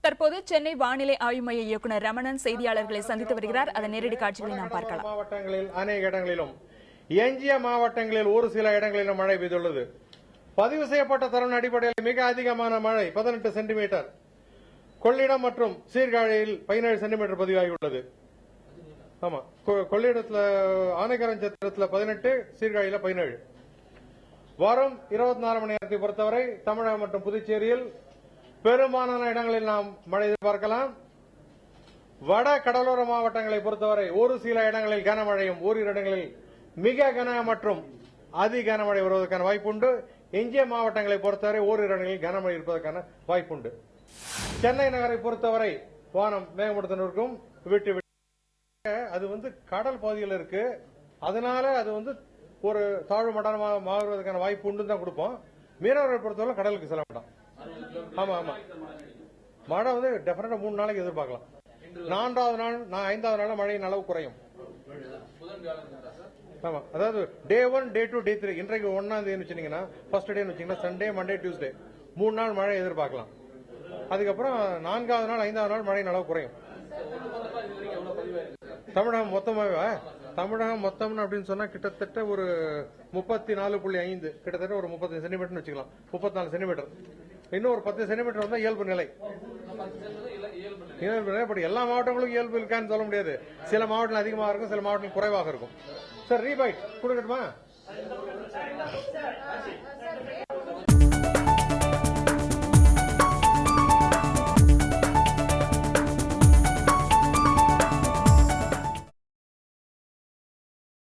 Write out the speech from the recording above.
தற்போது சென்னை வானிலை ஆய்வு மைய இயக்குநர் ரமணன் செய்தியாளர்களை சந்தித்து வருகிறார். அதன் நேரடி காட்சிகளை நாம் பார்க்கலாம். மாவட்டங்களில் அநேக இடங்களிலும், எஞ்சிய மாவட்டங்களில் ஒரு சில இடங்களிலும் மழை பெய்துள்ளது. பதிவு செய்யப்பட்ட தரவின் அடிப்படையில் மிக அதிகமான மழை 18 சென்டிமீட்டர் கொள்ளிடம் மற்றும் சீர்காழியில் 17 சென்டிமீட்டர் பதிவாகியுள்ளது. ஆமா, கொள்ளிடத்தில் ஆனைக்கரஞ்சத்திரத்தில் 18, சீர்காழியில் 17. வரும் 24 மணி நேரத்தை பொறுத்தவரை தமிழகம் மற்றும் புதுச்சேரியில் பெரும்பாலான இடங்களில் நாம் மழை எதிர்பார்க்கலாம். வட கடலோர மாவட்டங்களை பொறுத்தவரை ஒரு சில இடங்களில் கனமழையும், ஓரிரு இடங்களில் மிக கன மற்றும் அதி கனமழை வருவதற்கான வாய்ப்புண்டு. எஞ்சிய மாவட்டங்களை பொறுத்தவரை ஓரிரு இடங்களில் கனமழை இருப்பதற்கான வாய்ப்புண்டு. சென்னை நகரை பொறுத்தவரை வானம் மேகமூட்டத்துடன் இருக்கும். விட்டு விட்டு அது கடல் பகுதியில் இருக்கு. அதனால அது ஒரு தாழ்வு மண்டலமாக மாறுவதற்கான வாய்ப்பு உண்டு தான் கொடுப்போம். மீனவர்களை பொறுத்தவரை கடலுக்கு செல்ல வேண்டாம். ஆமா ஆமா, மழை டெஃபினட்டா 3 நாளைக்கு எதிர்பார்க்கலாம். 4வது நாள் 5வது நாள் மழையின் அளவு குறையும். ஆமா, அதாவது டே 1, டே 2, டே 3. இன்றைக்கு 1ஆம் தேதி வச்சுட்டீங்கன்னா, ஃபர்ஸ்ட் டே வச்சீங்கன்னா சண்டே, மண்டே, டியூஸ்டே 3 நாள் மழை எதிர்பார்க்கலாம். அதுக்கப்புறம் 4வது நாள் 5வது நாள் மழையின் அளவு குறையும். தமிழகம் மொத்தமாவே தமிழகம் மொத்தம் அப்படின்னு சொன்னா கிட்டத்தட்ட ஒரு 34.5, கிட்டத்தட்ட ஒரு 30 சென்டிமீட்டர் வச்சுக்கலாம். 34 சென்டிமீட்டர். இன்னும் ஒரு 10 சென்டிமீட்டர் வந்தா இயல்பு நிலை. பட் எல்லா மாவட்டங்களுக்கும் இயல்பு இருக்கான்னு சொல்ல முடியாது. சில மாவட்டங்கள் அதிகமாக இருக்கும், சில மாவட்டங்கள் குறைவாக இருக்கும். சார் ரீபைட் கொடுக்கட்டுமா?